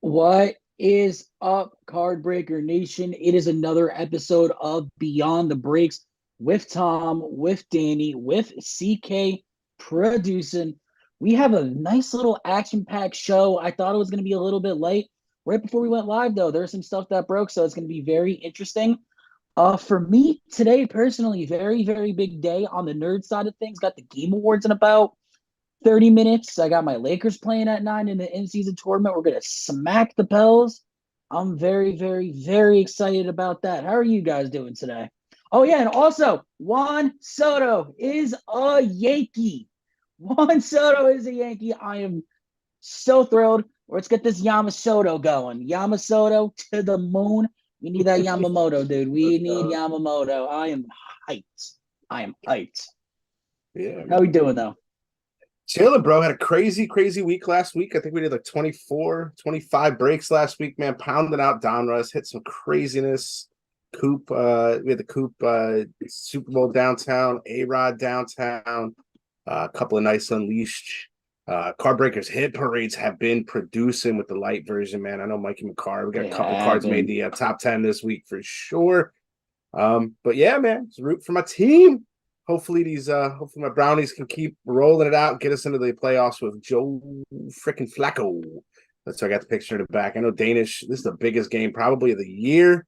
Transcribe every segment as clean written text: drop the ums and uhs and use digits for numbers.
What is up, Card Breaker Nation? It is another episode of Beyond the Breaks with Tom, with Danny, with CK producing. We have a nice little action-packed show. I thought it was going to be a little bit late. Right before we went live, though, there's some stuff that broke, so it's going to be very interesting. For me today, personally, very, very big day on the nerd side of things. Got the Game Awards in about 30 minutes. I got my Lakers playing at 9 in the in-season tournament. We're going to smack the Pels. I'm very, very, very excited about that. How are you guys doing today? Oh, yeah, and also, Juan Soto is a Yankee. Juan Soto is a Yankee. I am so thrilled. Let's get this Yamamoto going. Yamamoto to the moon. We need that Yamamoto, dude. We need Yamamoto. I am hyped. I am hyped. Yeah. How we doing, though? Taylor, bro, had a crazy week last week. I think we did like 24, 25 breaks last week, man. Pounding out Donruss, hit some craziness. Coop, we had the Coop Super Bowl downtown, A-Rod downtown, a couple of nice unleashed. Card Breakers hit parades have been producing with the light version, man. I know Mikey McCarr. We got a couple cards made the top 10 this week for sure. But yeah, man, just root for my team. Hopefully hopefully my Brownies can keep rolling it out and get us into the playoffs with Joe freaking Flacco. So I got the picture in the back. I know Danish, this is the biggest game probably of the year.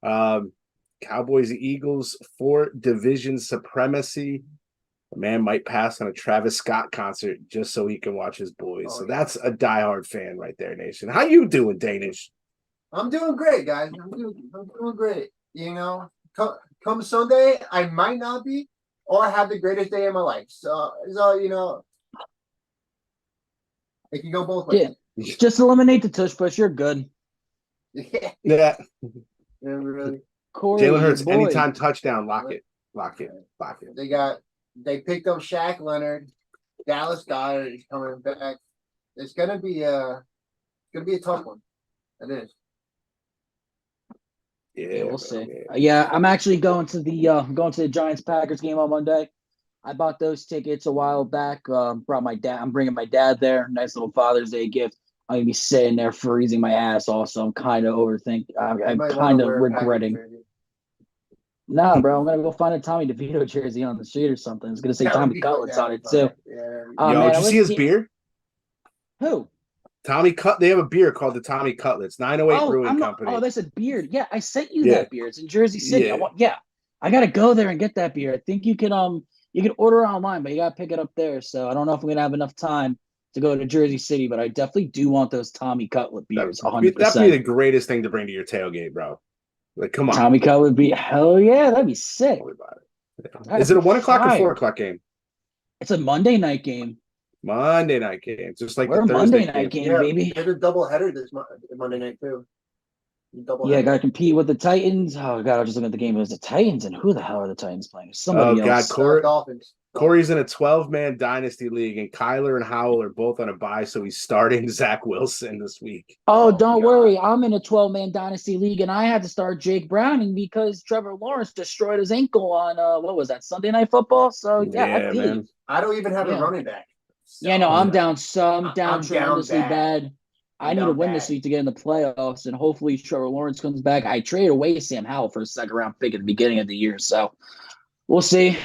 Cowboys, Eagles for division supremacy. A man might pass on a Travis Scott concert just so he can watch his boys. So that's a diehard fan right there, Nation. How you doing, Danish? I'm doing great, guys. I'm doing great. You know, come Sunday, I might not be, or I have the greatest day of my life. So you know, it can go both ways. Yeah, just eliminate the tush push. You're good. Yeah, really. Jalen Hurts, anytime touchdown, lock it. They picked up Shaq Leonard. Dallas Goedert is coming back. It's gonna be a tough one. It is. Yeah, we'll see. Yeah, I'm actually going to the Giants Packers game on Monday. I bought those tickets a while back. Brought my dad. I'm bringing my dad there. Nice little Father's Day gift. I'm gonna be sitting there freezing my ass off, so I'm kind of overthinking. I'm kind of regretting. Nah, bro, I'm gonna go find a Tommy DeVito jersey on the street or something. It's gonna say Tommy Cutlets on it too. Yo, did you see his beer? Who? Tommy Cut. They have a beer called the Tommy Cutlets, 908 Brewing Company. Oh, that's a beer. Yeah, I sent you that beer. It's in Jersey City. I gotta go there and get that beer. I think you can order it online, but you gotta pick it up there. So I don't know if we're gonna have enough time to go to Jersey City, but I definitely do want those Tommy Cutlet beers. 100%. That'd be the greatest thing to bring to your tailgate, bro. Like, come on. Tommy Cutlet would be hell yeah, that'd be sick. Yeah. Is it a 1 o'clock or 4 o'clock game? It's a Monday night game. Monday night game, just like we're the Thursday Monday night game, baby. There's a double header this Monday night too. Gotta compete with the Titans. Oh god, I was just looking at the game. It was the Titans, and who the hell are the Titans playing? Somebody else. Dolphins. Corey's in a 12-man dynasty league, and Kyler and Howell are both on a bye, so he's starting Zach Wilson this week. Oh, don't worry. I'm in a 12-man dynasty league, and I had to start Jake Browning because Trevor Lawrence destroyed his ankle on what was that, Sunday Night Football? So yeah, man. I don't even have a running back. So, I'm down tremendously bad. I need to win this week to get in the playoffs, and hopefully Trevor Lawrence comes back. I traded away Sam Howell for a second-round pick at the beginning of the year, so we'll see.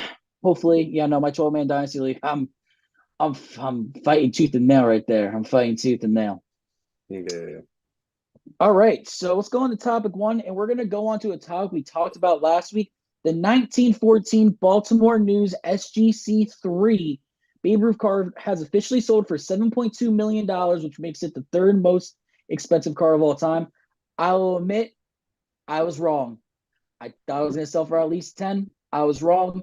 Hopefully, my 12-man dynasty league. I'm fighting tooth and nail right there. I'm fighting tooth and nail. Yeah. All right, so let's go on to topic one, and we're gonna go on to a topic we talked about last week: the 1914 Baltimore News SGC3 Babe Ruth card has officially sold for $7.2 million, which makes it the third most expensive card of all time. I will admit, I was wrong. I thought it was going to sell for at least 10. I was wrong.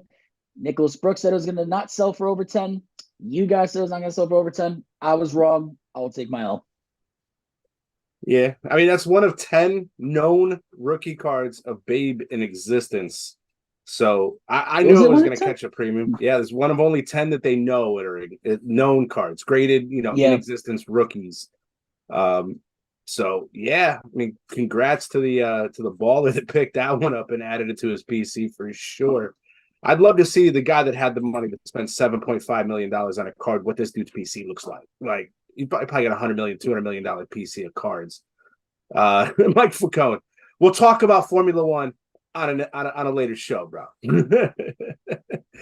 Nicholas Brooks said it was going to not sell for over 10. You guys said it was not going to sell for over 10. I was wrong. I will take my L. Yeah, I mean, that's one of 10 known rookie cards of Babe in existence. So I knew it was going to catch a premium. Yeah, there's one of only 10 that they know that are known cards, graded, in existence rookies. So yeah, I mean, congrats to the baller that picked that one up and added it to his PC for sure. I'd love to see the guy that had the money to spend $7.5 million on a card, what this dude's PC looks like. Like, you probably got $100 million, $200 million PC of cards. Mike Falcone. We'll talk about Formula One on a later show, bro.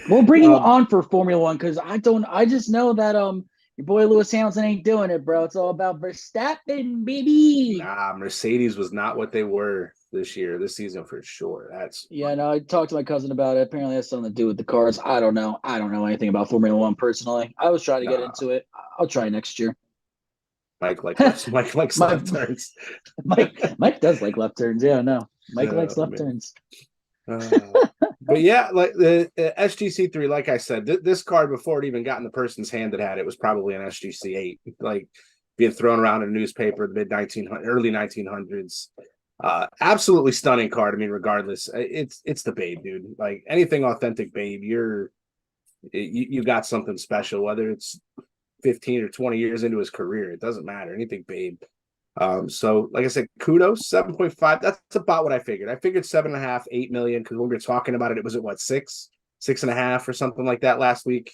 We'll bring you on for Formula One because I just know that your boy Lewis Hamilton ain't doing it, bro. It's all about Verstappen, baby. Nah, Mercedes was not what they were this season for sure. No, I talked to my cousin about it. Apparently, it has something to do with the cars. I don't know. I don't know anything about Formula One personally. I was trying to get into it. I'll try next year. Mike likes left turns. Mike does like left turns. Yeah, no. Mike likes left turns. But yeah, like the SGC3, like I said, this card before it even got in the person's hand that had it was probably an SGC8, like being thrown around in a newspaper in the early 1900s. Absolutely stunning card. I mean, regardless, it's the Babe, dude. Like anything authentic Babe, you got something special. Whether it's 15 or 20 years into his career, it doesn't matter. Anything Babe. So like I said, kudos, 7.5. That's about what I figured. I figured 7.5, 8 million, because when we were talking about it, it was at what, 6.5 or something like that last week. It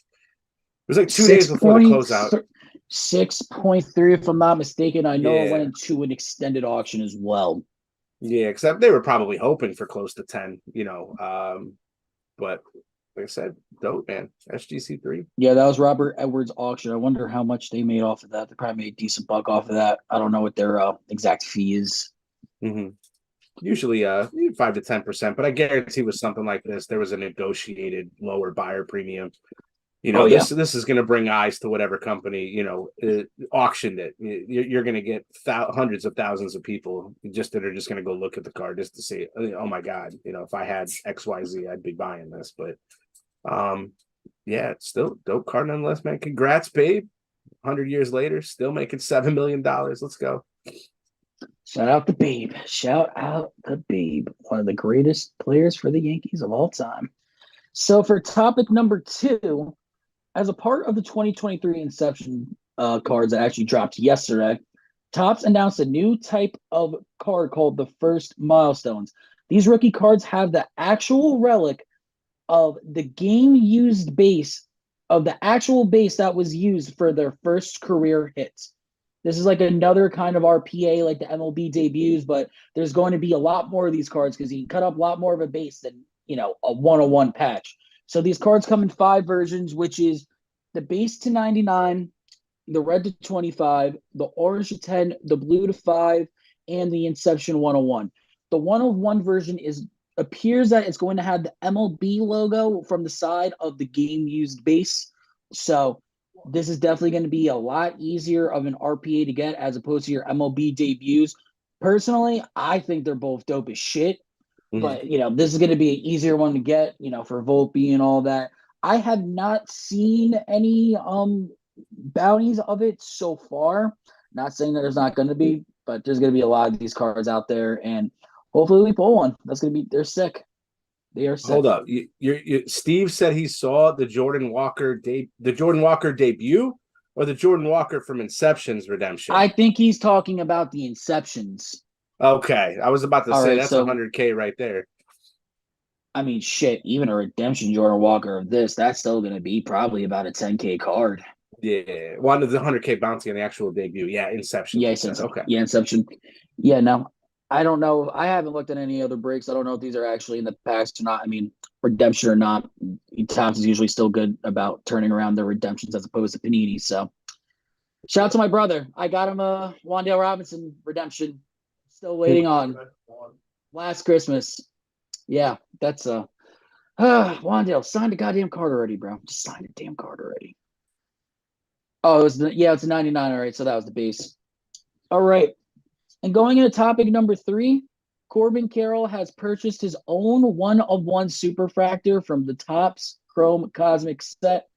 was like 2 days before the closeout. 6.3, if I'm not mistaken. I know it went into an extended auction as well. Yeah, except they were probably hoping for close to 10, but like I said, dope, man. SGC3. Yeah, that was Robert Edwards' auction. I wonder how much they made off of that. They probably made a decent buck off of that. I don't know what their exact fee is. Mm-hmm. Usually 5 to 10%, but I guarantee with something like this, there was a negotiated lower buyer premium. This is going to bring eyes to whatever company, auctioned it. You're going to get hundreds of thousands of people that are just going to go look at the card just to say, oh my God, if I had XYZ, I'd be buying this. But it's still dope card nonetheless, man. Congrats, Babe. 100 years later, still making $7 million. Let's go. Shout out the Babe. Shout out the Babe. One of the greatest players for the Yankees of all time. So for topic number 2, as a part of the 2023 Inception cards that actually dropped yesterday, Topps announced a new type of card called the First Milestones. These rookie cards have the actual relic of the game-used base, of the actual base that was used for their first career hits. This is like another kind of RPA like the MLB debuts, but there's going to be a lot more of these cards because you can cut up a lot more of a base than, a 101 patch. So these cards come in 5 versions, which is the base to 99, the red to 25, the orange to 10, the blue to 5, and the Inception 101. The 101 version appears that it's going to have the MLB logo from the side of the game-used base. So this is definitely going to be a lot easier of an RPA to get as opposed to your MLB debuts. Personally, I think they're both dope as shit. Mm-hmm. But, this is going to be an easier one to get, for Volpe and all that. I have not seen any bounties of it so far. Not saying that there's not going to be, but there's going to be a lot of these cards out there, and hopefully we pull one. They're sick. They are sick. Hold up. Steve said he saw the Jordan Walker debut, or the Jordan Walker from Inception's redemption. I think he's talking about the Inceptions. Okay, I was about to say that's $100K right there. I mean, shit. Even a redemption Jordan Walker of this, that's still going to be probably about a 10K card. Yeah, one of the 100K bounty on the actual debut. Yeah, Inception. Yeah, okay. Yeah, Inception. Yeah, no, I don't know. I haven't looked at any other breaks. I don't know if these are actually in the packs or not. I mean, redemption or not, Topps is usually still good about turning around their redemptions as opposed to Panini. So, shout out to my brother. I got him a Wan'Dale Robinson redemption. Still waiting on last Christmas. Yeah, that's Wan'Dale, signed a goddamn card already, bro. Just signed a damn card already. Oh, it's a 99. All right, so that was the base. All right. And going into topic number 3, Corbin Carroll has purchased his own 1-of-1 superfractor from the Topps Chrome Cosmic set.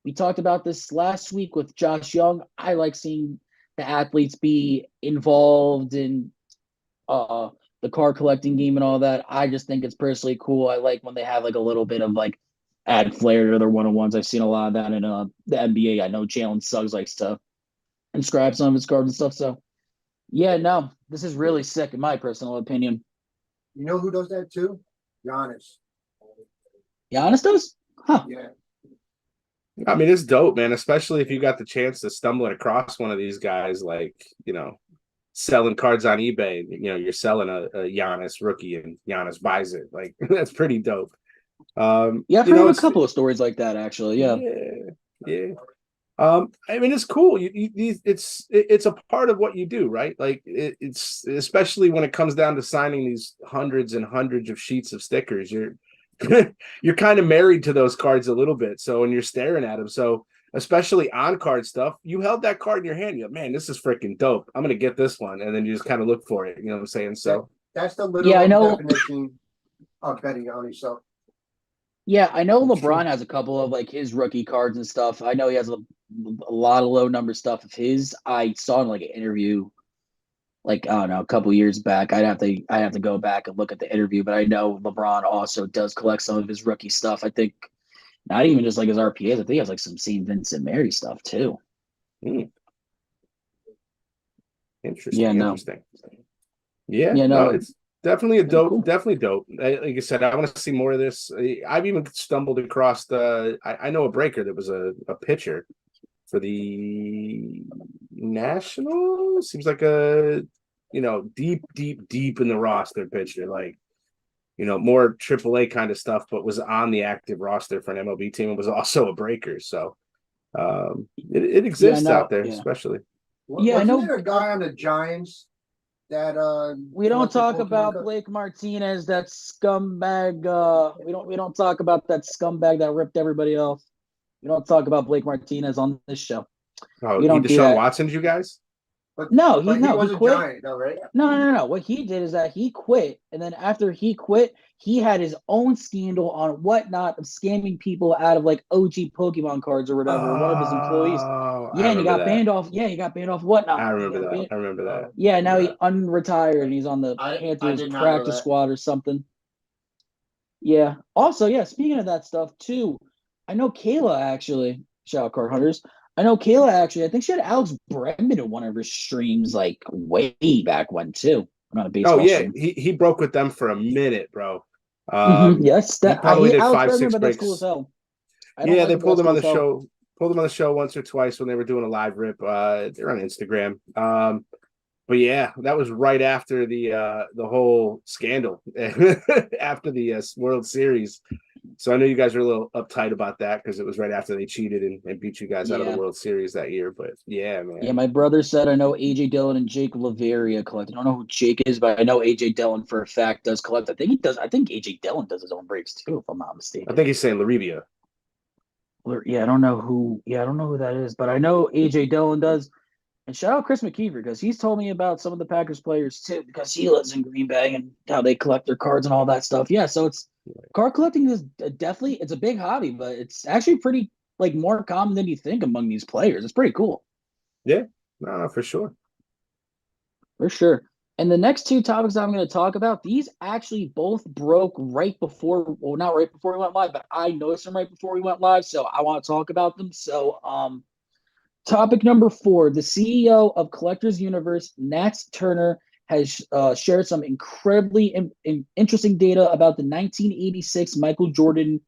We talked about this last week with Josh Young. I like seeing the athletes be involved in the card collecting game and all that. I just think it's personally cool. I like when they have like a little bit of like add flair to their 1-on-1s. I've seen a lot of that in the NBA. I know Jalen Suggs likes to inscribe some of his cards and stuff. So, yeah, no, this is really sick in my personal opinion. You know who does that too? Giannis. Giannis does? Huh. Yeah. I mean, it's dope, man, especially if you got the chance to stumble across one of these guys, like, selling cards on eBay. You're selling a Giannis rookie and Giannis buys it. Like that's pretty dope. Yeah, I've heard of a couple of stories like that actually. Yeah. Yeah. I mean, it's cool. It's a part of what you do, right? Like it's especially when it comes down to signing these hundreds and hundreds of sheets of stickers. You're you're kind of married to those cards a little bit. So when you're staring at them, so especially on card stuff, you held that card in your hand. You go, man, this is freaking dope. I'm gonna get this one, and then you just kind of look for it. You know what I'm saying? So that's the Yeah, I literal know. definition of betting on yourself. Yeah, I know That's true. LeBron has a couple of like his rookie cards and stuff. I know he has a lot of low number stuff of his. I saw in like an interview, like I don't know, a couple years back. I'd have to go back and look at the interview, but I know LeBron also does collect some of his rookie stuff. I think not even just like his RPAs. I think he has like some St. Vincent Mary stuff too. Interesting. Yeah, no. Interesting. Yeah, Yeah, no, no. it's definitely a dope, cool. definitely dope. Like I said, I want to see more of this. I've even stumbled across I know a breaker that was a pitcher for the Nationals. Seems like a deep, deep, deep in the roster pitcher, like more AAA kind of stuff, but was on the active roster for an MLB team and was also a breaker. So it exists out there, especially. Yeah, I know. Wasn't there a guy on the Giants that We don't collected talk Pokemon about cards? Blake Martinez, that scumbag. We don't talk about that scumbag that ripped everybody off. We don't talk about Blake Martinez on this show. Oh, We he don't do Deshaun that. Watson's you guys? But No, he was a quit. Giant, though, right? No. What he did is that he quit, and then after he quit, he had his own scandal on whatnot of scamming people out of like OG Pokemon cards or whatever. One of his employees. Oh, I Yeah, and he remember got that. banned off. Yeah, he got banned off whatnot. I He remember got that. banned. I remember that. Yeah, now he unretired and he's on the I Panthers did not know practice that. squad or something. Yeah. Also, yeah, speaking of that stuff too, I know Kayla actually, shout out card hunters. I know Kayla actually, I think she had Alex Bregman in one of her streams like way back when too. Not a Oh baseball yeah, stream. he broke with them for a minute, bro. Yes, He that I probably hate did Alex five, Bregman, six but that's cool as breaks. hell. I don't Yeah, like they him, but pulled that's him cool on the as hell. show. Pulled him on the show once or twice when they were doing a live rip. They're on Instagram. But yeah, that was right after the whole scandal after the World Series. So I know you guys are a little uptight about that because it was right after they cheated and beat you guys out of the Yeah. World Series that year. But yeah, man. Yeah, my brother said I know AJ Dillon and Jake Laveria collect. I don't know who Jake is, but I know AJ Dillon for a fact does collect. I think he does. I think AJ Dillon does his own breaks too, if I'm not I mistaken. think he's saying Larivia. Yeah, I don't know who. Yeah, I don't know who that is, but I know AJ Dillon does. And shout out Chris McKeever because he's told me about some of the Packers players too, because he lives in Green Bay and how they collect their cards and all that stuff. Yeah, so it's card collecting is definitely it's a big hobby, but it's actually pretty like more common than you think among these players. It's pretty cool. Yeah, no, for sure. For sure. And the next two topics I'm going to talk about, these actually both broke right before, well, not right before we went live, but I noticed them right before we went live, so I want to talk about them. So, topic number 4, the CEO of Collectors Universe, Nats Turner, has shared some incredibly interesting data about the 1986 Michael Jordan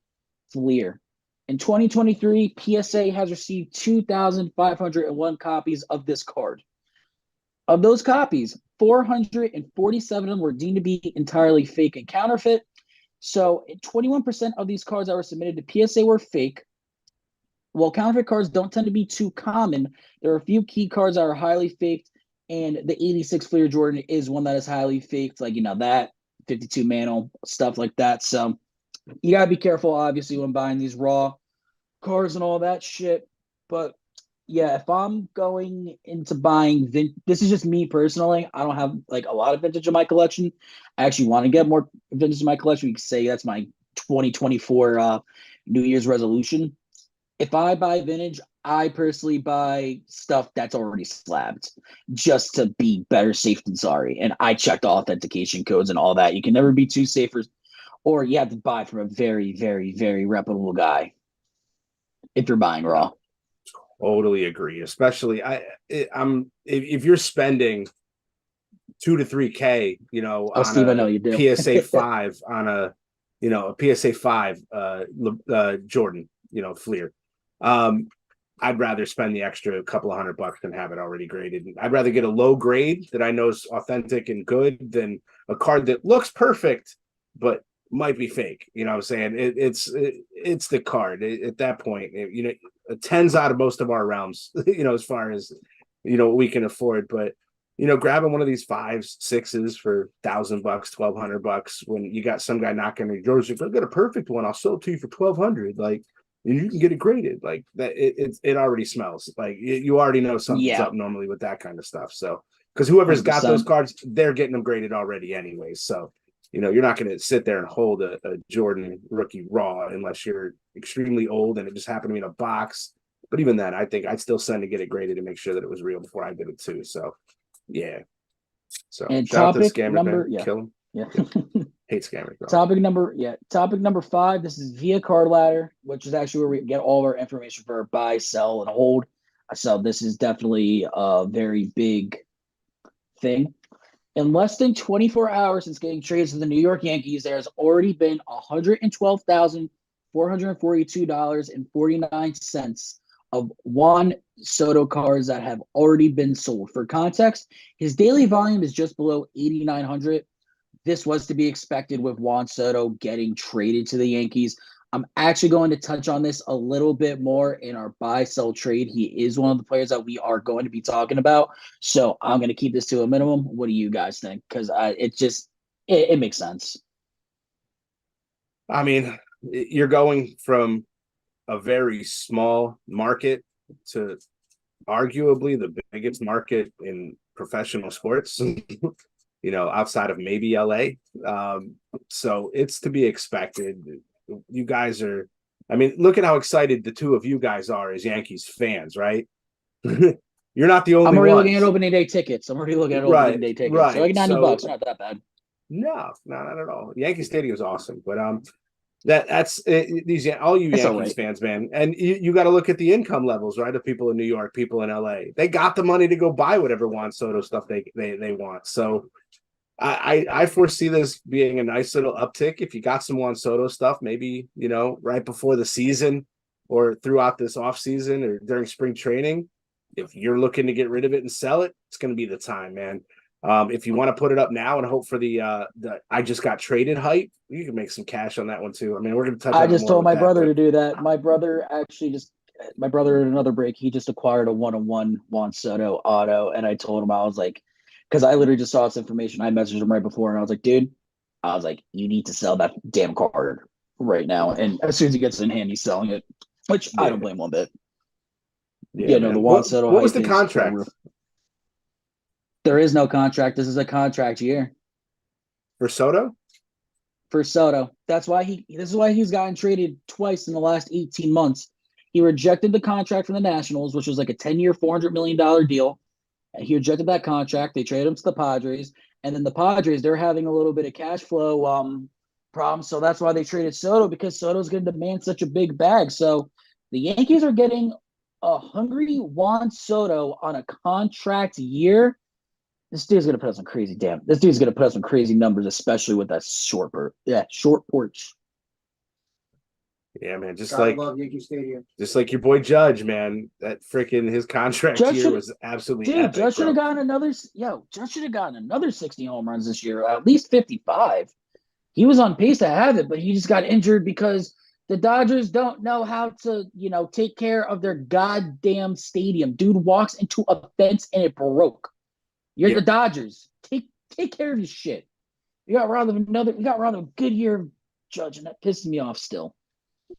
Fleer. In 2023, PSA has received 2,501 copies of this card. Of those copies, 447 of them were deemed to be entirely fake and counterfeit. So 21% of these cards that were submitted to PSA were fake. While counterfeit cards don't tend to be too common, there are a few key cards that are highly faked, and the 86 Fleer Jordan is one that is highly faked, like, that 52 Mantle, stuff like that. So you got to be careful, obviously, when buying these raw cards and all that shit. But yeah, if I'm going into buying this is just me personally. I don't have like a lot of vintage in my collection. I actually want to get more vintage in my collection. You can say that's my 2024 New Year's resolution. If I buy vintage, I personally buy stuff that's already slabbed just to be better safe than sorry. And I checked authentication codes and all that. You can never be too safe, or you have to buy from a very, very, very reputable guy if you're buying raw. Totally agree. Especially I'm if you're spending 2 to 3K, on Steve, I know you do. PSA 5 on a PSA 5 Jordan, Fleer. I'd rather spend the extra couple of $100 than have it already graded. I'd rather get a low grade that I know is authentic and good than a card that looks perfect but might be fake. You know what I'm saying? It's the card at that point. You know, a 10's out of most of our realms. You know, as far as what we can afford, but grabbing one of these 5s, 6s for $1,000, $1,200 when you got some guy knocking your doors. If I get a perfect one, I'll sell it to you for $1,200. Like, and you can get it graded like that. It already smells like you already know something's up normally with that kind of stuff. So, because whoever's got those cards, they're getting them graded already anyway. So, you're not going to sit there and hold a Jordan rookie raw unless you're extremely old and it just happened to be in a box. But even then, I think I'd still send to get it graded to make sure that it was real before I did it too. So, yeah. So, and shout out to the topic scammers, number, man. yeah. Kill them. Yeah. Hate scammers, bro. Topic number 5. This is via card ladder, which is actually where we get all of our information for our buy, sell, and hold. So this is definitely a very big thing. In less than 24 hours since getting traded to the New York Yankees, there has already been $112,442.49 of Juan Soto cards that have already been sold. For context, his daily volume is just below 8,900. This was to be expected with Juan Soto getting traded to the Yankees. I'm actually going to touch on this a little bit more in our buy-sell trade. He is one of the players that we are going to be talking about. So I'm going to keep this to a minimum. What do you guys think? Because it makes sense. I mean, you're going from a very small market to arguably the biggest market in professional sports, outside of maybe LA. So it's to be expected. You guys are, I mean, look at how excited the two of you guys are as Yankees fans, right? You're not the only I'm already ones. looking at opening day tickets. Opening day tickets. Right. So like $90, not that bad. No, not at all. Yankee Stadium is awesome, but that's these all you Yankees fans, man, and you got to look at the income levels, right? Of people in New York, people in LA. They got the money to go buy whatever Juan Soto stuff they want. So I foresee this being a nice little uptick. If you got some Juan Soto stuff, maybe right before the season or throughout this off season or during spring training, if you're looking to get rid of it and sell it, it's going to be the time, man. If you want to put it up now and hope for the I just got traded hype, you can make some cash on that one too. I mean, we're going to touch. I just told my brother to do that. My brother in another break, he just acquired a 1-on-1 Juan Soto auto, and I told him, I was like, because I literally just saw this information. I messaged him right before, and I was like, dude, you need to sell that damn card right now. And as soon as he gets it in hand, he's selling it, which I don't blame one bit. Yeah, the Juan Soto. What was the contract? There is no contract. This is a contract year for Soto. This is why he's gotten traded twice in the last 18 months. He rejected the contract from the Nationals, which was like a 10-year, $400 million deal. And he rejected that contract. They traded him to the Padres. And then the Padres, they're having a little bit of cash flow problems. So that's why they traded Soto, because Soto's going to demand such a big bag. So the Yankees are getting a hungry Juan Soto on a contract year. This dude's gonna put up some crazy numbers, especially with that short porch. Yeah, man. I love Yankee Stadium. Just like your boy Judge, man. That freaking his contract here was absolutely epic. Judge should have gotten another 60 home runs this year, at least 55. He was on pace to have it, but he just got injured because the Dodgers don't know how to, take care of their goddamn stadium. Dude walks into a fence and it broke. You're the Dodgers. Take care of your shit. We got around a good year of Judge, and that pisses me off still.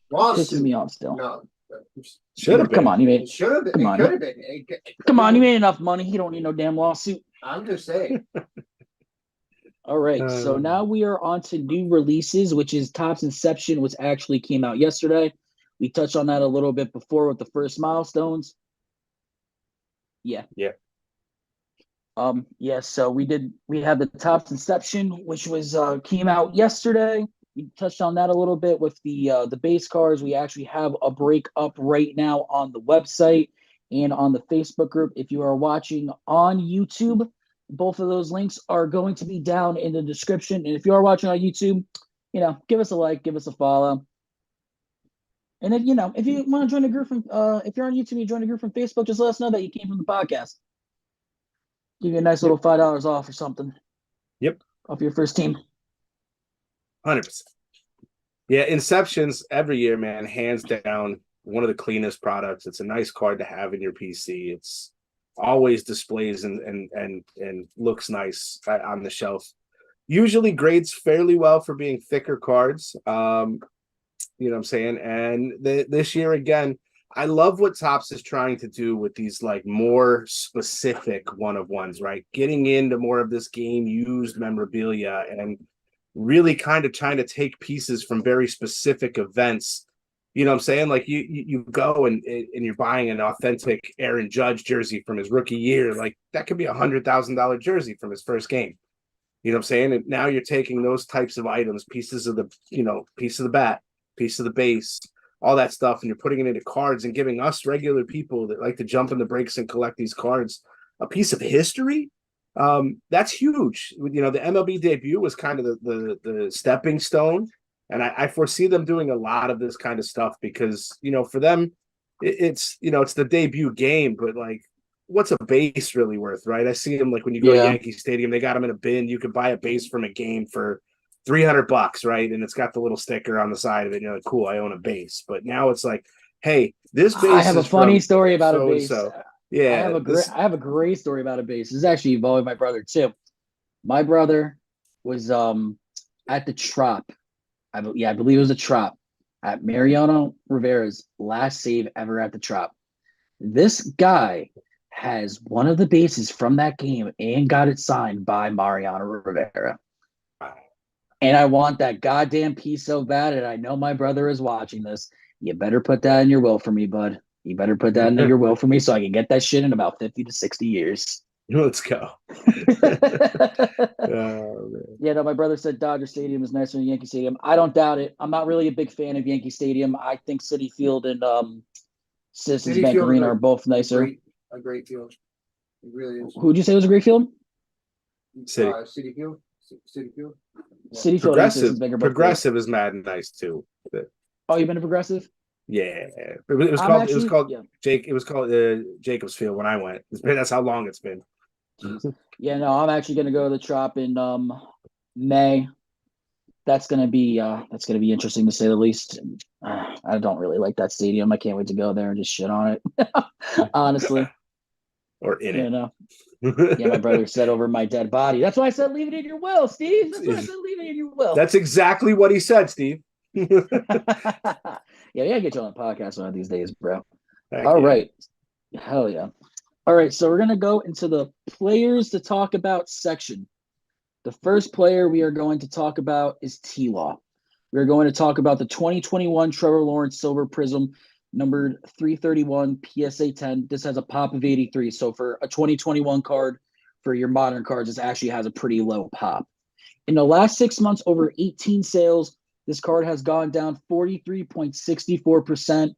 No. Should have been. Come on, you made. Should have been. Come on, could have been. Come on, you made enough money. You don't need no damn lawsuit. I'm just saying. All right, so now we are on to new releases, which is Topps Inception, which actually came out yesterday. We touched on that a little bit before with the first milestones. Yeah. So we had the Topps Inception, which was came out yesterday. We touched on that a little bit with the base cards. We actually have a break up right now on the website and on the Facebook group. If you are watching on YouTube, both of those links are going to be down in the description. And if you are watching on YouTube, give us a like, give us a follow. And if if you want to join a group from if you're on YouTube, you join a group from Facebook, just let us know that you came from the podcast. Give you a nice little $5 off or something. Yep. Off your first team. 100%. Yeah, Inception's every year, man, hands down, one of the cleanest products. It's a nice card to have in your PC. It's always displays and looks nice on the shelf. Usually grades fairly well for being thicker cards. You know what I'm saying? And this year again, I love what Topps is trying to do with these like more specific one of ones, right? Getting into more of this game used memorabilia and really kind of trying to take pieces from very specific events. You know what I'm saying? Like you go and you're buying an authentic Aaron Judge jersey from his rookie year. Like that could be $100,000 jersey from his first game. You know what I'm saying? And now you're taking those types of items, pieces of the, piece of the bat, piece of the base, all that stuff, and you're putting it into cards and giving us regular people that like to jump in the breaks and collect these cards a piece of history. That's huge. The MLB debut was kind of the stepping stone, and I foresee them doing a lot of this kind of stuff because for them, it's the debut game, but like, what's a base really worth, right? I see them like when you go to Yankee Stadium, they got them in a bin. You could buy a base from a game for $300, right? And it's got the little sticker on the side of it. And you're like, cool, I own a base. But now it's like, hey, this base. I have a funny story about a base. Yeah, I have a great story about a base. This is actually involving my brother too. My brother was at the Trop. I believe it was a Trop at Mariano Rivera's last save ever at the Trop. This guy has one of the bases from that game and got it signed by Mariano Rivera. And I want that goddamn piece so bad, and I know my brother is watching this. You better put that in your will for me, bud. You better put that in your will for me so I can get that shit in about 50 to 60 years. Let's go. Yeah, no, my brother said Dodger Stadium is nicer than Yankee Stadium. I don't doubt it. I'm not really a big fan of Yankee Stadium. I think Citi Field and Citizens Bank Arena are both nicer. A great field. It really is. Who'd you say was a great field? Citi Field. Citi Field. Yeah. Citi Field. Progressive is mad and nice too. Oh, you've been to Progressive? Yeah, it was called Jacobs Field when I went. That's how long it's been. Yeah, no, I'm actually gonna go to the Trop in May. That's gonna be interesting to say the least. I don't really like that stadium. I can't wait to go there and just shit on it. Honestly. Or in it. Yeah, my brother said over my dead body. That's why I said leave it in your will, Steve. That's why I said leave it in your will. That's exactly what he said, Steve. Yeah, we gotta get you on the podcast one of these days, bro. All right. Hell yeah. All right, so we're gonna go into the players to talk about section. The first player we are going to talk about is T-Law. We're going to talk about the 2021 Trevor Lawrence Silver Prism, numbered 331 PSA 10. This has a pop of 83. So for a 2021 card, for your modern cards, this actually has a pretty low pop. In the last 6 months, over 18 sales, this card has gone down 43.64%.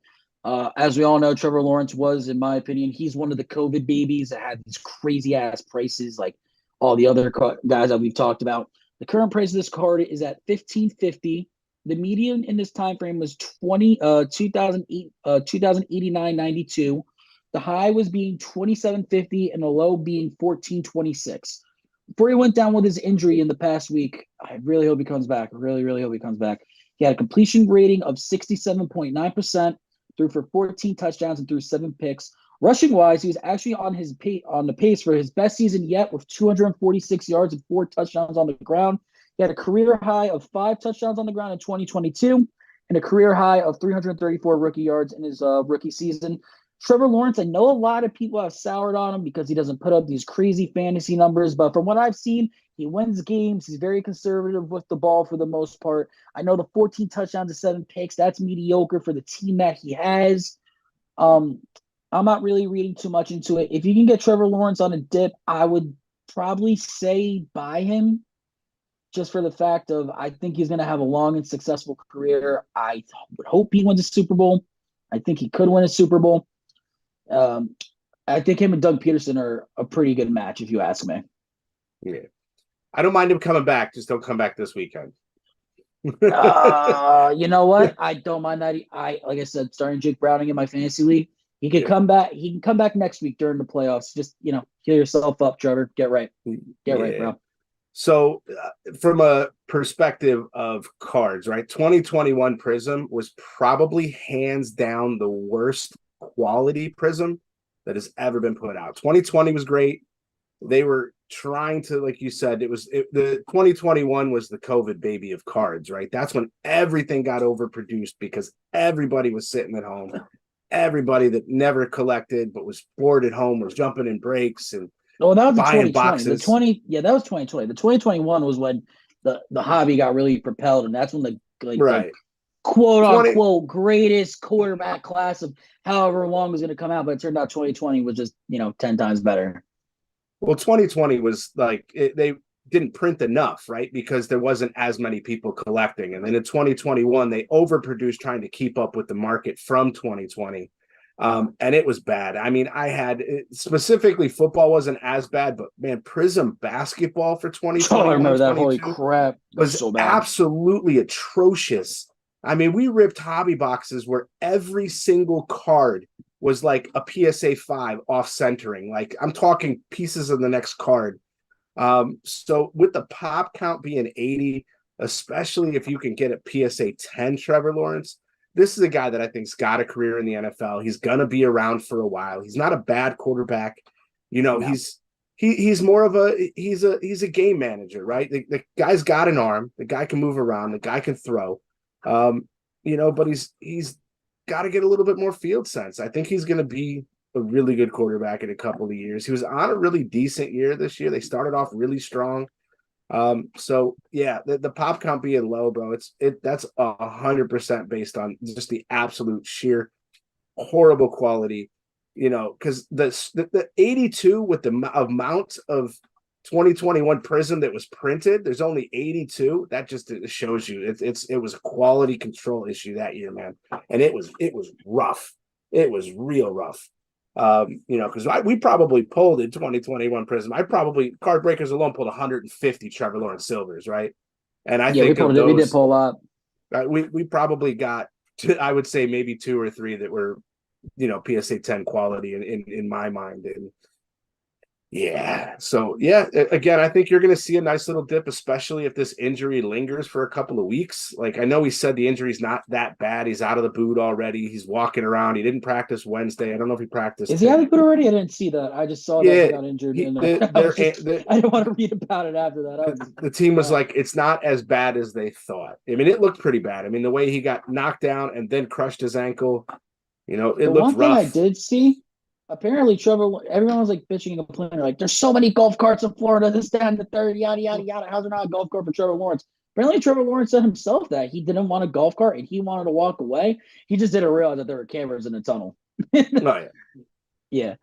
As we all know, Trevor Lawrence was, in my opinion, he's one of the COVID babies that had these crazy ass prices like all the other guys that we've talked about. The current price of this card is at $1,550. The median in this time frame was 2,089.92. The high was being 2,750 and the low being 1,426. Before he went down with his injury in the past week, I really hope he comes back. Really, really hope he comes back. He had a completion rating of 67.9%, threw for 14 touchdowns and threw 7 picks. Rushing wise, he was actually on the pace for his best season yet with 246 yards and 4 touchdowns on the ground. He had a career high of 5 touchdowns on the ground in 2022 and a career high of 334 rookie yards in his rookie season. Trevor Lawrence, I know a lot of people have soured on him because he doesn't put up these crazy fantasy numbers, but from what I've seen, he wins games. He's very conservative with the ball for the most part. I know the 14 touchdowns and 7 picks, that's mediocre for the team that he has. I'm not really reading too much into it. If you can get Trevor Lawrence on a dip, I would probably say buy him just for the fact of I think he's going to have a long and successful career. I would hope he wins a Super Bowl. I think he could win a Super Bowl. I think him and Doug Peterson are a pretty good match, if you ask me. Yeah. I don't mind him coming back. Just don't come back this weekend. You know what? I don't mind that. Like I said, starting Jake Browning in my fantasy league. He could Yeah. come back. He can come back next week during the playoffs. Just heal yourself up, Trevor. Get right. Get right, Yeah. bro. So, from a perspective of cards, right? 2021 Prism was probably hands down the worst quality Prism that has ever been put out. 2020 was great. They were trying to, like you said, the 2021 was the COVID baby of cards, right? That's when everything got overproduced because everybody was sitting at home. Everybody that never collected but was bored at home was jumping in breaks and Oh, that was the buying 2020. boxes. That was 2020. The 2021 was when the hobby got really propelled, and that's when the Right. quote 20 unquote greatest quarterback class of however long was going to come out. But it turned out 2020 was just 10 times better. Well, 2020 was like they didn't print enough, right? Because there wasn't as many people collecting. And then in 2021, they overproduced trying to keep up with the market from 2020. And it was bad. I mean, I had specifically football wasn't as bad, but man, Prism basketball for Oh, I 2021 remember that. Holy 22 crap. That was was so bad. absolutely atrocious. I mean, we ripped hobby boxes where every single card was like a PSA 5 off centering. Like I'm talking pieces of the next card. So with the pop count being 80, especially if you can get a PSA 10 Trevor Lawrence, this is a guy that I think's got a career in the NFL. He's gonna be around for a while. He's not a bad quarterback. No. He's more of he's a game manager, right? The guy's got an arm. The guy can move around. The guy can throw. But he's got to get a little bit more field sense. I think he's going to be a really good quarterback in a couple of years. He was on a really decent year this year. They started off really strong. So yeah, the pop count being low, bro, that's 100% based on just the absolute sheer horrible quality, because the 82 with the amount of 2021 Prism that was printed, there's only 82. That just shows you it was a quality control issue that year, man. And it was rough. It was real rough. Because we probably pulled in 2021 Prism. I probably card breakers alone pulled 150 Trevor Lawrence silvers, right? And I think of those, we did pull a lot. we probably got I would say maybe 2 or 3 that were PSA 10 quality in my mind. And yeah, so yeah, again, I think you're going to see a nice little dip, especially if this injury lingers for a couple of weeks. Like I know he said the injury's not that bad. He's out of the boot already. He's walking around. He didn't practice Wednesday. I don't know if he practiced. Is he out of the boot already? I didn't see that. I just saw that he got injured, and I didn't want to read about it after that. The team was like, it's not as bad as they thought. I mean, it looked pretty bad. I mean, the way he got knocked down and then crushed his ankle, it looked one thing rough. I did see, apparently everyone was like bitching and complaining, like there's so many golf carts in Florida, this, that, and the third, yada yada yada. How's there not a golf cart for Trevor Lawrence? Apparently, Trevor Lawrence said himself that he didn't want a golf cart and he wanted to walk away. He just didn't realize that there were cameras in the tunnel. Oh, yeah. Yeah.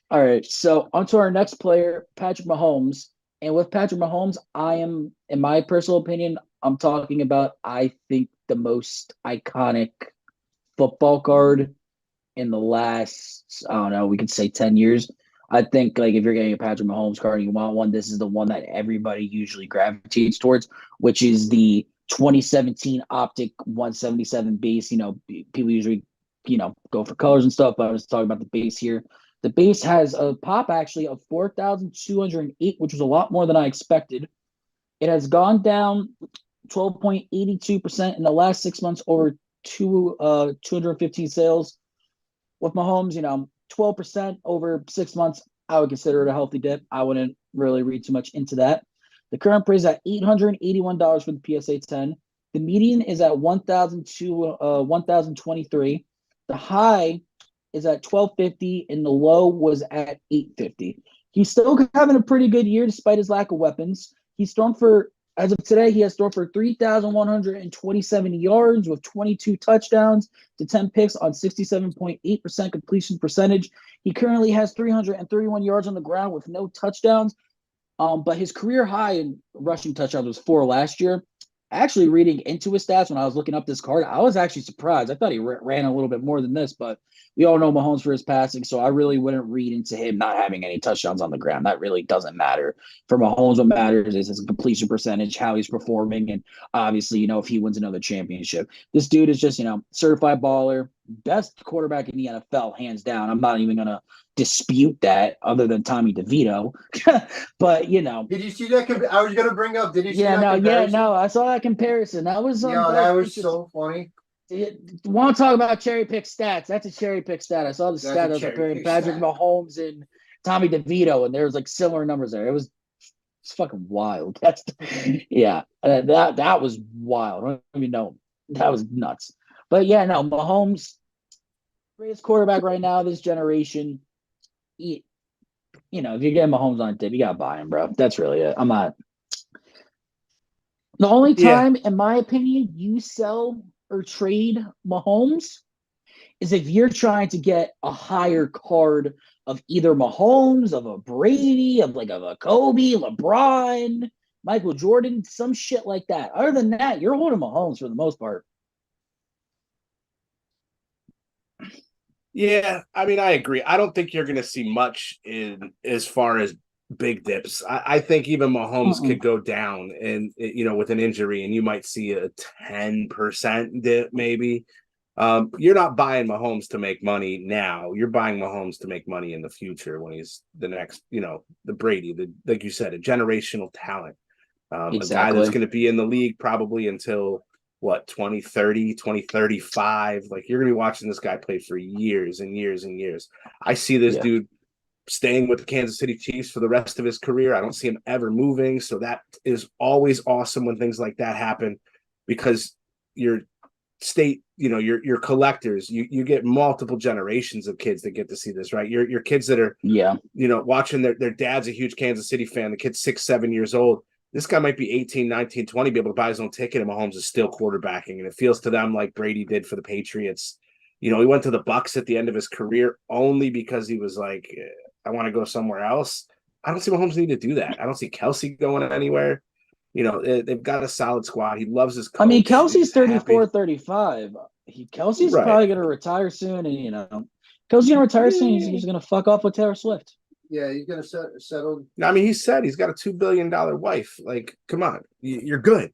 All right. So on to our next player, Patrick Mahomes. And with Patrick Mahomes, I am, in my personal opinion, I'm talking about, I think, the most iconic football card in the last, I don't know, we could say 10 years. I think like if you're getting a Patrick Mahomes card and you want one, this is the one that everybody usually gravitates towards, which is the 2017 Optic 177 base. People usually, go for colors and stuff, but I was talking about the base here. The base has a pop actually of 4,208, which was a lot more than I expected. It has gone down 12.82% in the last 6 months over 215 sales. With Mahomes, 12% over 6 months, I would consider it a healthy dip. I wouldn't really read too much into that. The current price is at $881 for the PSA 10. The median is at 1,023. The high is at 1,250, and the low was at 850. He's still having a pretty good year despite his lack of weapons. He's thrown for, as of today, he has thrown for 3,127 yards with 22 touchdowns to 10 picks on 67.8% completion percentage. He currently has 331 yards on the ground with no touchdowns. But his career high in rushing touchdowns was 4 last year. actually reading into his stats when I was looking up this card, I was actually surprised. I thought he ran a little bit more than this, but we all know Mahomes for his passing, so I really wouldn't read into him not having any touchdowns on the ground. That really doesn't matter. For Mahomes, what matters is his completion percentage, how he's performing, and obviously, if he wins another championship. This dude is just, certified baller, best quarterback in the NFL, hands down. I'm not even going to dispute that other than Tommy DeVito. But, Did you see that? I was going to bring up, did you see that comparison? I saw that comparison. That was that was so funny. Want to talk about cherry pick stats? That's a cherry pick stat. I saw the stat that was comparing Patrick Mahomes and Tommy DeVito, and there was like similar numbers there. It's fucking wild. That was wild. I don't even know. That was nuts. But yeah, no, Mahomes, greatest quarterback right now, this generation. If you're getting Mahomes on a tip, you gotta buy him, bro. That's really it. I'm not. The only time, in my opinion, you sell or trade Mahomes is if you're trying to get a higher card of either Mahomes, of a Brady, of a Kobe, LeBron, Michael Jordan, some shit like that. Other than that, you're holding Mahomes for the most part. Yeah, I mean, I agree. I don't think you're going to see much in as far as big dips. I think even Mahomes could go down and with an injury, and you might see a 10% dip maybe. You're not buying Mahomes to make money now. You're buying Mahomes to make money in the future when he's the next, the Brady, like you said, a generational talent. A guy that's going to be in the league probably until 2030, 2035. Like, you're going to be watching this guy play for years and years and years. I see this dude staying with the Kansas City Chiefs for the rest of his career. I don't see him ever moving. So that is always awesome when things like that happen, because your state, your collectors, you get multiple generations of kids that get to see this, right? Your kids that are, watching their dad's a huge Kansas City fan. The kid's 6-7 years old. This guy might be 18, 19, 20, be able to buy his own ticket, and Mahomes is still quarterbacking. And it feels to them like Brady did for the Patriots. He went to the Bucs at the end of his career only because he was like, I want to go somewhere else. I don't see Mahomes need to do that. I don't see Kelsey going anywhere. They've got a solid squad. He loves his coach. I mean, Kelsey's 34, 35. Kelsey's probably going to retire soon. And, Kelsey's going to retire soon. He's going to fuck off with Taylor Swift. Yeah, he's going to settle. I mean, he said he's got a $2 billion wife. Like, come on. You're good.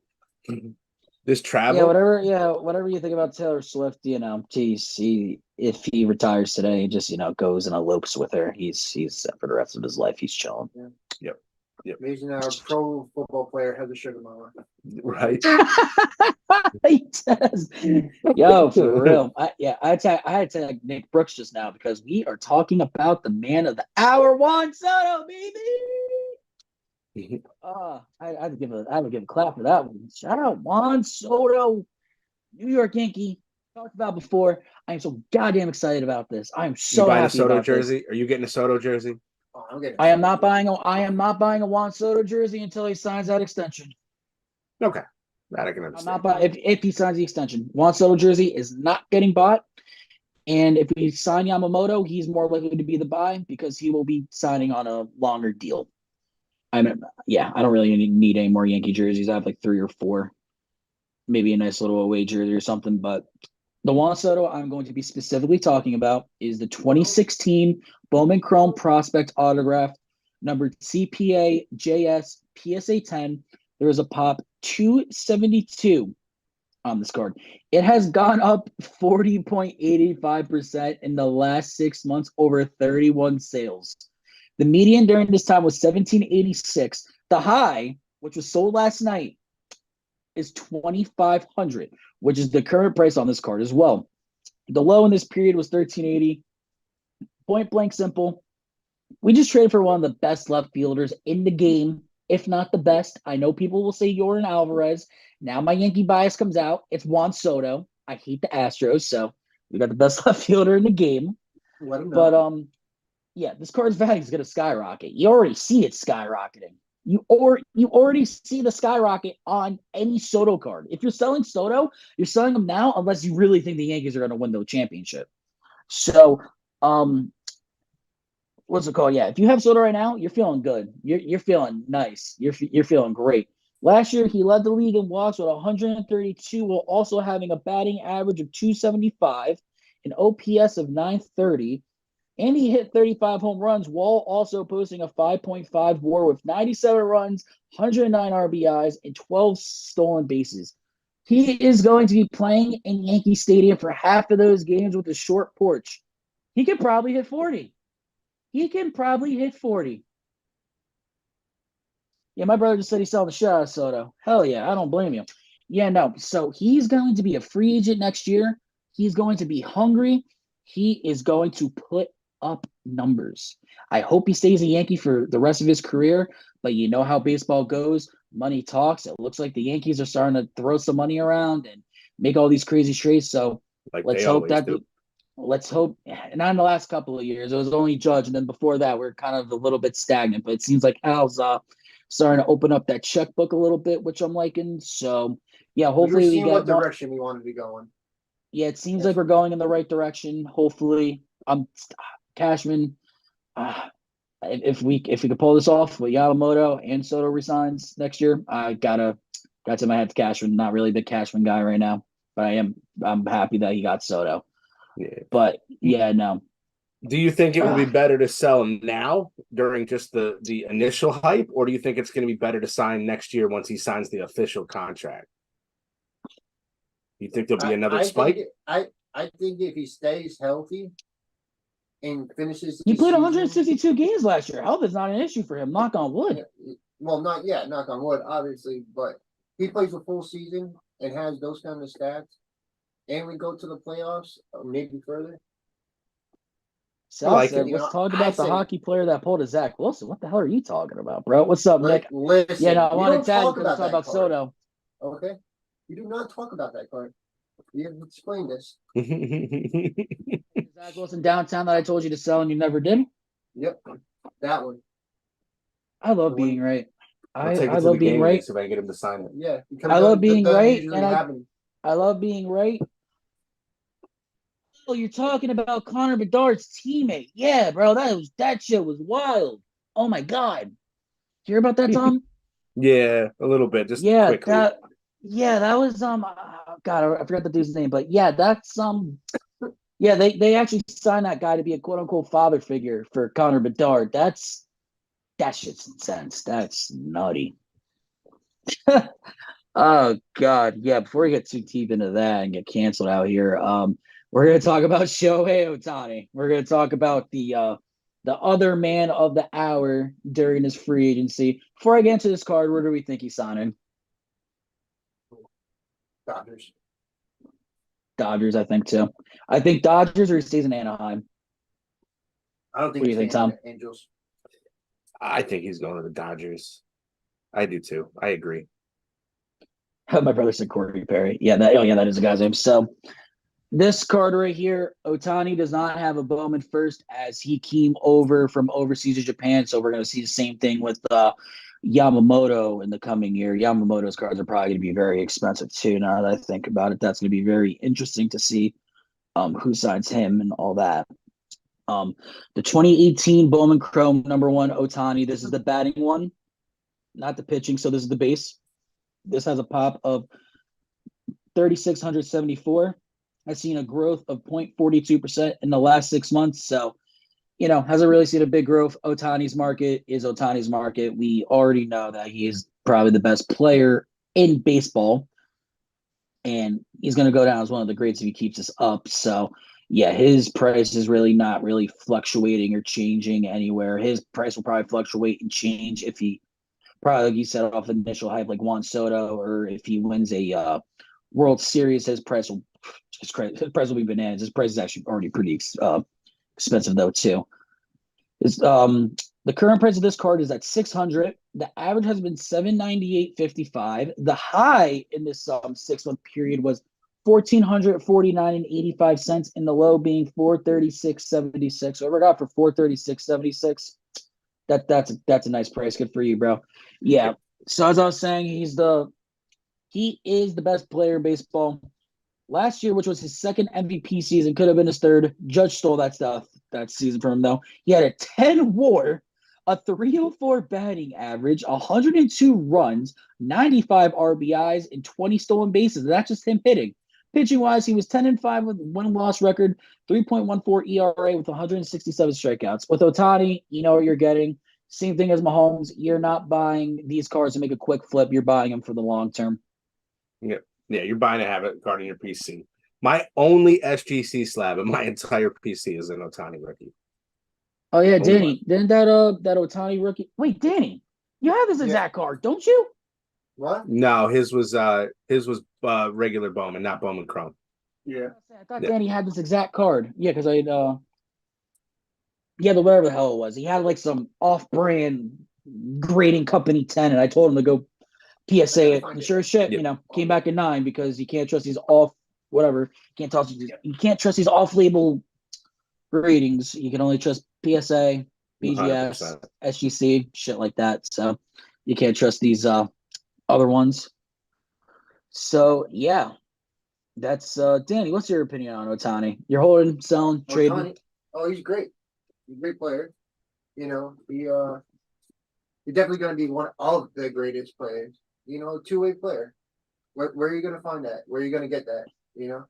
This travel. Whatever you think about Taylor Swift, if he retires today, he just, goes and elopes with her. He's set for the rest of his life. He's chilling. Yeah. Yep. Amazing how a pro football player has a sugar mama. Right. He does. Yo, for real. I had to tag Nick Brooks just now because we are talking about the man of the hour, Juan Soto, baby. I had to give a clap for that one. Shout out Juan Soto, New York Yankee. Talked about before. I am so goddamn excited about this. I am so happy a Soto about jersey. This. Are you getting a Soto jersey? I am not buying a Juan Soto jersey until he signs that extension. Okay, that I can understand. I'm not if he signs the extension. Juan Soto jersey is not getting bought, and if we sign Yamamoto, he's more likely to be the buy because he will be signing on a longer deal. I don't really need any more Yankee jerseys. I have like 3 or 4, maybe a nice little away jersey or something. But the Juan Soto I'm going to be specifically talking about is the 2016 Bowman Chrome Prospect autograph, numbered CPA JS PSA 10. There is a pop 272 on this card. It has gone up 40.85% in the last 6 months, over 31 sales. The median during this time was 1786. The high, which was sold last night, is 2,500, which is the current price on this card as well. The low in this period was 1380. Point blank simple. We just traded for one of the best left fielders in the game, if not the best. I know people will say Jordan Alvarez. Now my Yankee bias comes out. It's Juan Soto. I hate the Astros, so we got the best left fielder in the game. But this card's value is going to skyrocket. You already see it skyrocketing. You already see the skyrocket on any Soto card. If you're selling Soto, you're selling them now unless you really think the Yankees are going to win the championship. So, what's it called? Yeah, if you have Soto right now, you're feeling good. You're feeling nice. You're feeling great. Last year, he led the league in walks with 132, while also having a batting average of 275, an OPS of 930, and he hit 35 home runs while also posting a 5.5 WAR with 97 runs, 109 RBIs, and 12 stolen bases. He is going to be playing in Yankee Stadium for half of those games with a short porch. He could probably hit 40. He can probably hit 40. Yeah, my brother just said he saw the shit out of Soto. Hell yeah, I don't blame you. Yeah, no. So he's going to be a free agent next year. He's going to be hungry. He is going to put up numbers. I hope he stays a Yankee for the rest of his career, but you know how baseball goes. Money talks. It looks like the Yankees are starting to throw some money around and make all these crazy trades. So Like let's they hope always that do. let's hope not in the last couple of years. It was only Judge, and then before that, we're kind of a little bit stagnant. But it seems like Al's starting to open up that checkbook a little bit, which I'm liking. So yeah, We were hopefully we seeing get what one. direction we wanted to be going. Yeah, it seems like we're going in the right direction. Hopefully, Cashman. Uh, if we could pull this off with Yamamoto and Soto resigns next year, I got to my head to Cashman. Not really a big Cashman guy right now, but I'm happy that he got Soto. Yeah. But yeah, no. Do you think it will be better to sell him now during just the initial hype, or do you think it's going to be better to sign next year once he signs the official contract? You think there'll be another spike? I think if he stays healthy and finishes He his played season, 162 games last year. Health is not an issue for him. Knock on wood. well, not yet, knock on wood, obviously, but he plays a full season and has those kind of stats, and we go to the playoffs or maybe further. Sal like said, it. let's talk I about the say- hockey player that pulled a Zach Wilson. What the hell are you talking about, bro? What's up, Nick? Listen, Yeah, no, I we wanted don't to tag you talk because I about talk that about card. Soto. Okay, you do not talk about that card. You have to explain this. Zach Wilson downtown that I told you to sell and you never did. Yep, that one. I love being right. I'll take it I to love the being game right. so I can get him to sign it. Yeah, I love being right, usually and happen. I love being right. Oh, you're talking about Connor Bedard's teammate. Yeah, bro, that shit was wild. Oh my god. Hear about that, Tom? Yeah, a little bit, just Yeah, quickly. that was God, I forgot the dude's name, but yeah, that's yeah, they actually signed that guy to be a quote unquote father figure for Connor Bedard. That shit's intense. That's nutty. Oh God, yeah. Before we get too deep into that and get canceled out here, we're gonna talk about Shohei Ohtani. We're gonna talk about the other man of the hour during his free agency. Before I get into this card, where do we think he's signing? Dodgers. Dodgers, I think too. I think Dodgers or he stays in Anaheim. I don't think What do you think, Tom? Angels. I think he's going to the Dodgers. I do too. I agree. My brother said Corey Perry. Yeah, that is a guy's name. So this card right here, Ohtani does not have a Bowman first as he came over from overseas to Japan. So we're going to see the same thing with Yamamoto in the coming year. Yamamoto's cards are probably going to be very expensive too. Now that I think about it, that's going to be very interesting to see who signs him and all that. The 2018 Bowman Chrome #1 Ohtani. This is the batting one, not the pitching. So this is the base. This has a pop of 3,674. I've seen a growth of 0.42% in the last 6 months. So, hasn't really seen a big growth. Ohtani's market is Ohtani's market. We already know that he is probably the best player in baseball. And he's going to go down as one of the greats if he keeps this up. So, yeah, his price is really not really fluctuating or changing anywhere. His price will probably fluctuate and change if he probably, like you said, off the initial hype like Juan Soto, or if he wins a World Series, his price will be bananas. His price is actually already pretty expensive though too. The current price of this card is at 600. The average has been 798.55. The high in this 6-month period was 1,449.85, and the low being 436.76. So I got for 436.76. That's a nice price. Good for you, bro. Yeah. So as I was saying, he is the best player in baseball. Last year, which was his second MVP season, could have been his third. Judge stole that season from him, though. He had a 10 WAR, a 304 batting average, 102 runs, 95 RBIs, and 20 stolen bases. That's just him hitting. Pitching wise, he was 10-5 with win-loss record, 3.14 ERA with 167 strikeouts. With Ohtani, you know what you're getting. Same thing as Mahomes. You're not buying these cards to make a quick flip. You're buying them for the long term. Yeah, you're buying to have it card in your PC. My only SGC slab in my entire PC is an Ohtani rookie. Oh yeah, Only Danny. one. Didn't that Ohtani rookie? Wait, Danny, you have this exact card, don't you? What? No, his was regular Bowman, not Bowman Chrome. Yeah. I thought Danny had this exact card. Yeah, because the whatever the hell it was. He had like some off-brand grading company 10, and I told him to go PSA it. And sure as shit, came back in 9 because you can't trust these you can't trust these off-label ratings. You can only trust PSA, BGS, 100%. SGC, shit like that. So you can't trust these other ones. So yeah, that's Danny. What's your opinion on Ohtani? You're holding, selling, trading? Ohtani, oh, he's great. He's a great player. You know, he's definitely going to be one of the greatest players. You know, two-way player. Where are you going to find that? Where are you going to get that? You know.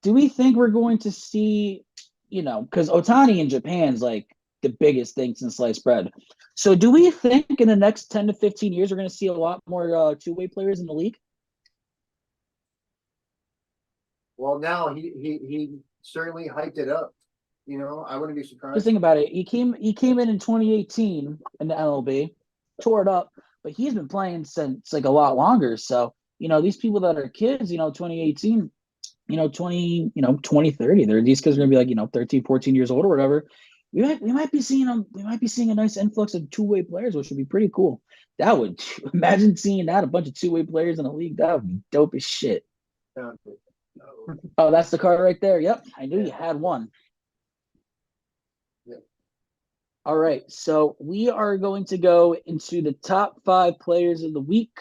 Do we think we're going to see? Because Ohtani in Japan's like the biggest thing since sliced bread. So do we think in the next 10 to 15 years we're going to see a lot more two-way players in the league? Well, now he certainly hyped it up. You know, I wouldn't be surprised. Just think about it. He came in 2018 in the MLB, tore it up, but he's been playing since like a lot longer. So these people that are kids, 2018, 2030, these kids are gonna be like 13, 14 years old or whatever. We might be seeing a nice influx of two-way players, which would be pretty cool. That would imagine seeing that, a bunch of two-way players in the league. That would be dope as shit. Oh, that's the card right there. Yep, I knew you had one. Yeah. All right, so we are going to go into the top 5 players of the week,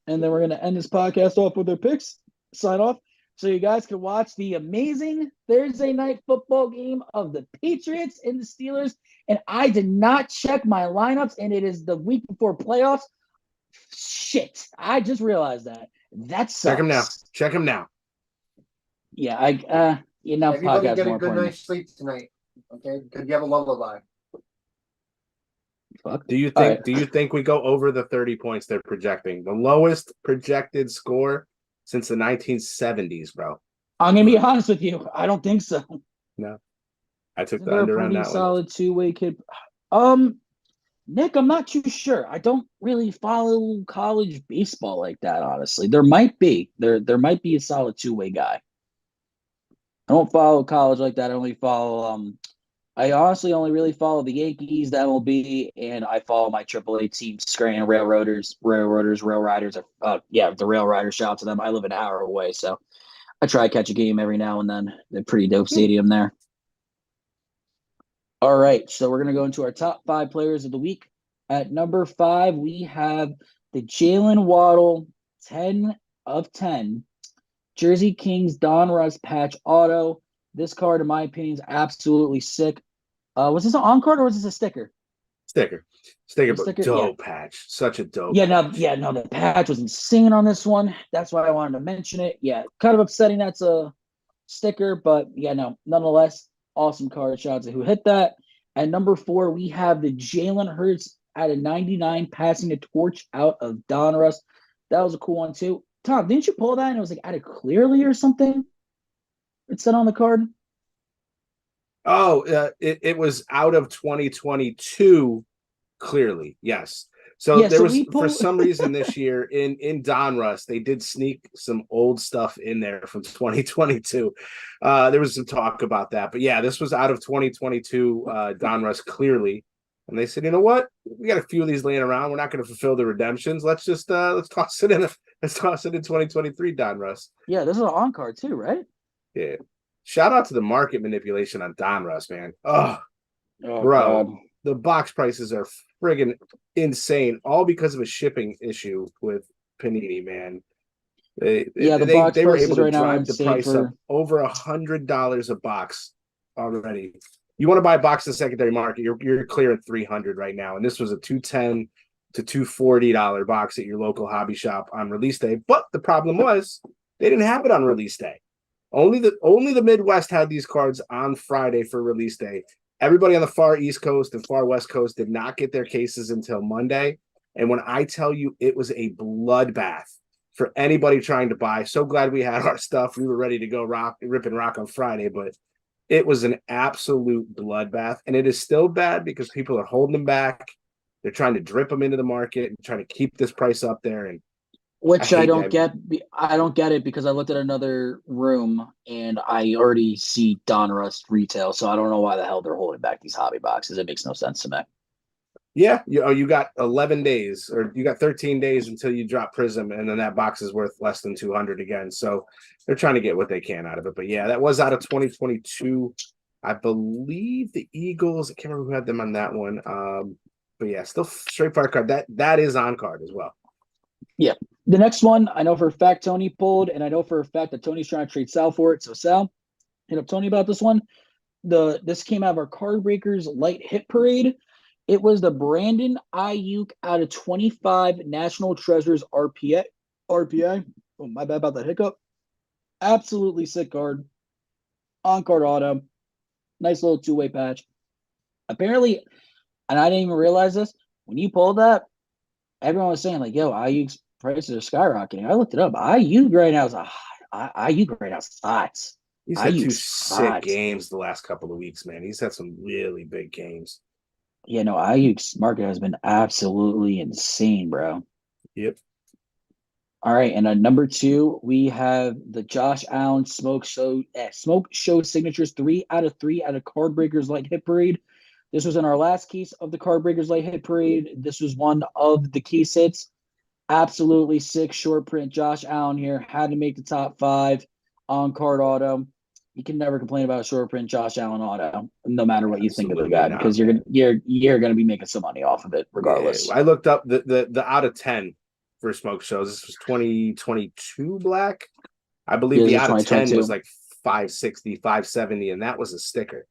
and then we're going to end this podcast off with their picks, sign off, so you guys can watch the amazing Thursday night football game of the Patriots and the Steelers. And I did not check my lineups, and it is the week before playoffs. Shit, I just realized that. That sucks. Check him now. Yeah, podcast Everybody get more a good important. night's sleep tonight, okay? Because you have a lullaby. Fuck. Do you think we go over the 30 points they're projecting? The lowest projected score since the 1970s, bro. I'm gonna be honest with you. I don't think so. No, I took Isn't the there under a on pretty that solid two-way kid? Nick, I'm not too sure. I don't really follow college baseball like that, honestly. There might be. There might be a solid two-way guy. I don't follow college like that. I only follow I honestly only really follow the Yankees, the MLB, and I follow my AAA team, Scranton Rail Riders. The Rail Riders. Shout out to them. I live an hour away, so I try to catch a game every now and then. They're pretty dope stadium there. All right, so we're gonna go into our top 5 players of the week. At number 5, we have the Jalen Waddle 10 of 10 Jersey Kings Donruss patch auto. This card, in my opinion, is absolutely sick. Was this an on card or was this a sticker? Sticker, but dope patch. Such a dope. Patch. The patch was insane on this one. That's why I wanted to mention it. Yeah, kind of upsetting that's a sticker, but nonetheless, awesome card. Shout out to who hit that. At number 4, we have the Jalen Hurts at a 99 passing the torch out of Donruss. That was a cool one too. Tom, didn't you pull that and it was like added clearly or something? It said on the card. Oh, it was out of 2022. Clearly, yes. So for some reason this year in Donruss, they did sneak some old stuff in there from 2022. There was some talk about that, but yeah, this was out of 2022 Donruss clearly. And they said, you know what? We got a few of these laying around. We're not going to fulfill the redemptions. Let's just let's toss it in 2023 Donruss. Yeah, this is an on card too, right? Yeah. Shout out to the market manipulation on Donruss, man. Oh bro, God. The box prices are friggin' insane, all because of a shipping issue with Panini, man. They were able to drive the price up over $100 a box already. You want to buy a box in the secondary market, you're clearing 300 right now, and this was a 210 to $240 box at your local hobby shop on release day. But the problem was they didn't have it on release day. Only the Midwest had these cards on Friday for release day. Everybody on the far East Coast and far West Coast did not get their cases until Monday. And when I tell you it was a bloodbath for anybody trying to buy, so glad we had our stuff. We were ready to go rip and rock on Friday, but it was an absolute bloodbath. And it is still bad because people are holding them back. They're trying to drip them into the market and trying to keep this price up there. And which I don't get. I don't get it because I looked at another room and I already see Donruss retail, so I don't know why the hell they're holding back these hobby boxes. It makes no sense to me. Yeah, you got 11 days or you got 13 days until you drop Prism, and then that box is worth less than 200 again. So they're trying to get what they can out of it. But yeah, that was out of 2022. I believe the Eagles. I can't remember who had them on that one. But yeah, still straight fire card. That is on card as well. Yeah. The next one, I know for a fact Tony pulled, and I know for a fact that Tony's trying to trade Sal for it. So Sal, hit up Tony about this one. This came out of our Card Breakers Light Hit Parade. It was the Brandon Ayuk out of 25 National Treasures RPA. Oh, my bad about the hiccup. Absolutely sick card. On card auto. Nice little two-way patch. Apparently, and I didn't even realize this, when you pulled that, everyone was saying, like, yo, Ayuk's prices are skyrocketing. I looked it up. Ayuk right now is Ayuk right now is hot. He's had two sick games the last couple of weeks, man. He's had some really big games. Yeah, no, Ayuk's market has been absolutely insane, bro. Yep. All right, and at number 2, we have the Josh Allen Smoke Show Signatures 3 out of 3 out of Card Breakers Light Hit Parade. This was in our last case of the Card Breakers Light Hit Parade. This was one of the case hits. Absolutely sick short print. Josh Allen here had to make the top 5 on card auto. You can never complain about a short print Josh Allen auto, no matter what you think of the guy, because you're gonna be making some money off of it regardless. Yeah, I looked up the out of 10 for smoke shows. This was 2022 black. I believe the out of 10 was like 560, 570, and that was a sticker.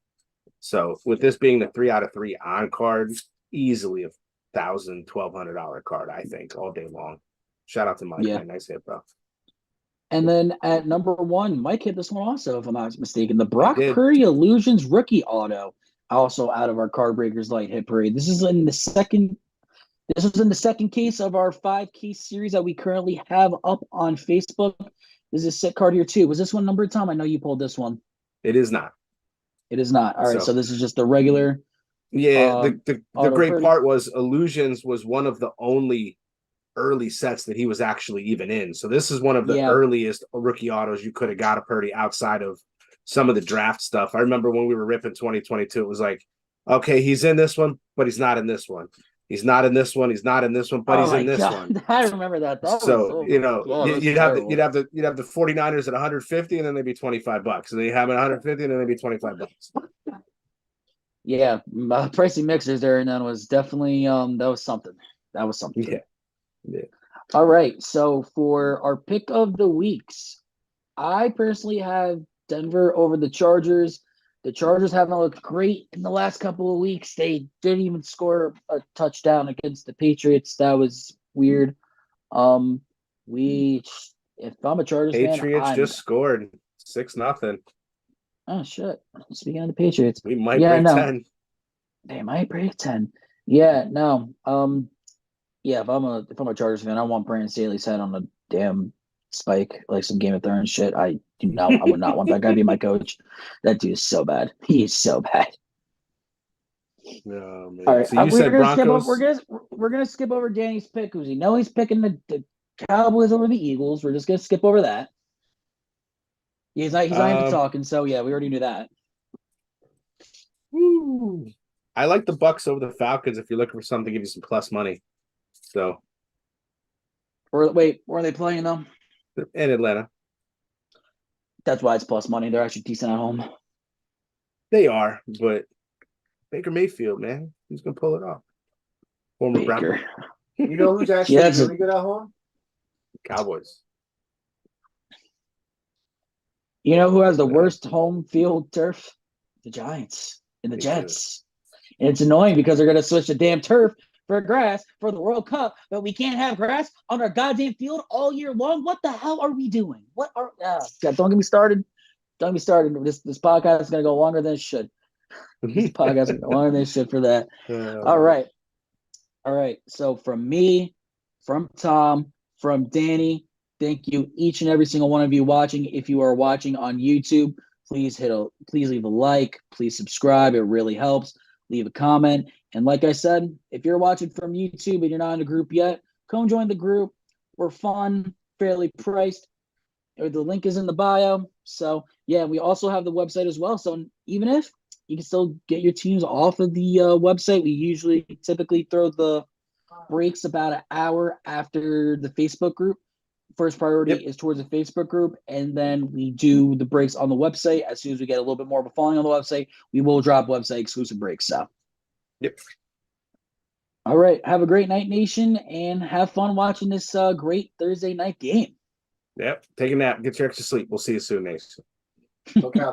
So with this being the 3 out of 3 on card, easily $1,000, $1,200 card, I think, all day long. Shout out to Mike. Yeah. Nice hit, bro. And then at number 1, Mike hit this one also, if I'm not mistaken. The Brock Purdy Illusions rookie auto, also out of our Card Breakers Light Hit Parade. This was in the second case of our 5-case series that we currently have up on Facebook. There's a sick card here too. Was this one numbered, Tom? I know you pulled this one. It is not. It is not. All right, so this is just the regular. Yeah, the great part was Illusions was one of the only early sets that he was actually even in. So this is one of the earliest rookie autos you could have got a Purdy outside of some of the draft stuff. I remember when we were ripping 2022, it was like, okay, he's in this one, but he's not in this one. He's not in this one. He's not in this one, but he's in this one. I remember that. So you'd have the 49ers at 150, and then they'd be $25, and then you have it at 150, and then they'd be $25. Yeah, pricey mixers there, and that was definitely that was something. That was something. Yeah. All right. So for our pick of the weeks, I personally have Denver over the Chargers. The Chargers haven't looked great in the last couple of weeks. They didn't even score a touchdown against the Patriots. That was weird. If I'm a Chargers fan, Patriots just scored 6-0. Oh shit! Speaking of the Patriots, we might break 10. They might break 10. Yeah, no. Yeah, if I'm a Chargers fan, I want Brandon Staley's head on a damn spike, like some Game of Thrones shit. I would not want that guy to be my coach. That dude is so bad. He is so bad. Oh, man. All right, so you said Broncos. We're gonna skip over Danny's pick because we know he's picking the Cowboys over the Eagles. We're just gonna skip over that. He's not even talking, so yeah, we already knew that. Woo. I like the Bucks over the Falcons if you're looking for something to give you some plus money. So, where are they playing though? In Atlanta. That's why it's plus money. They're actually decent at home. They are, but Baker Mayfield, man, he's gonna pull it off. Former Bronco. You know who's actually really good at home? Cowboys. You know who has the worst home field turf? The Giants. and the Me Jets. And it's annoying because they're going to switch the damn turf for grass for the World Cup, but we can't have grass on our goddamn field all year long. What the hell are we doing? What are God, don't get me started. Don't get me started. This podcast is going to go longer than it should. This podcast is going to go longer than it should for that. All right. All right. So from me, from Tom, from Danny, thank you each and every single one of you watching. If you are watching on YouTube, please leave a like, please subscribe. It really helps. Leave a comment. And like I said, if you're watching from YouTube and you're not in a group yet, come join the group. We're fun, fairly priced. The link is in the bio. So yeah, we also have the website as well. So even if you can still get your teams off of the website, we typically throw the breaks about an hour after the Facebook group. First priority is towards the Facebook group, and then we do the breaks on the website. As soon as we get a little bit more of a following on the website, we will drop website exclusive breaks. So, all right. Have a great night, Nation, and have fun watching this great Thursday night game. Yep. Take a nap. Get your extra sleep. We'll see you soon, Nation. No Cowboys.